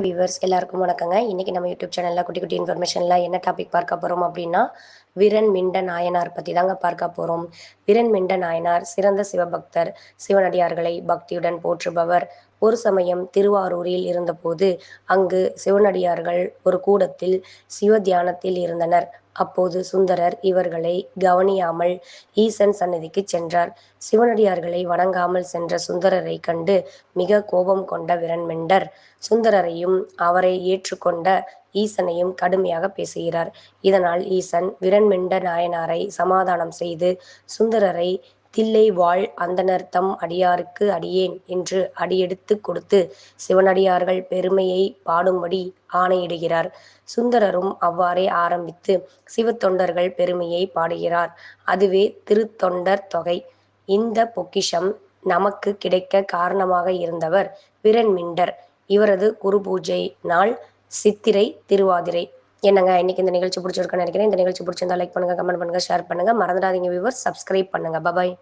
Viewers எல்லாருக்கும் வணக்கங்க. இன்னைக்கு நம்ம யூடியூப் சேனல்ல குட்டி குட்டி இன்ஃபர்மேஷன்ல என்ன டாபிக் பார்க்க போறோம் அப்படின்னா, விரண்மிண்ட நாயனார் பத்தி தாங்க பார்க்க போறோம். விரண்மிண்ட நாயனார் சிறந்த சிவபக்தர். சிவனடியார்களை பக்தியுடன் போற்றுபவர். ஒரு சமயம் திருவாரூரில் இருந்தபோது அங்கு சிவனடியார்கள் ஒரு கூடத்தில் சிவ தியானத்தில் இருந்தனர். அப்போது சுந்தரர் இவர்களை கவனியாமல் ஈசன் சந்நிதிக்கு சென்றார். சிவனடியார்களை வணங்காமல் சென்ற சுந்தரரை கண்டு மிக கோபம் கொண்ட விரண்மிண்டர் சுந்தரரையும் அவரை ஏற்றுக்கொண்ட ஈசனையும் கடுமையாக பேசுகிறார். இதனால் ஈசன் விரண்மிண்ட நாயனாரை சமாதானம் செய்து சுந்தரரை தில்லை வாழ் அந்தணர் தம் அடியாருக்கு அடியேன் என்று அடியெடுத்து கொடுத்து சிவனடியார்கள் பெருமையை பாடும்படி ஆணையிடுகிறார். சுந்தரரும் அவ்வாறே ஆரம்பித்து சிவத்தொண்டர்கள் பெருமையை பாடுகிறார். அதுவே திருத்தொண்டர் தொகை. இந்த பொக்கிஷம் நமக்கு கிடைக்க காரணமாக இருந்தவர் விரண்மிண்டர். இவரது குரு பூஜை நாள் சித்திரை திருவாதிரை. என்னங்க இன்னைக்கு இந்த நிகழ்ச்சி பிடிச்சிருக்குன்னு நினைக்கிறேன். இந்த நிகழ்ச்சி பிடிச்சிருந்தா லைக் பண்ணுங்க, கமெண்ட் பண்ணுங்க, ஷேர் பண்ணுங்க. மறந்துடாதீங்க வியூவர்ஸ், சப்ஸ்கிரைப் பண்ணுங்க. பபாய்.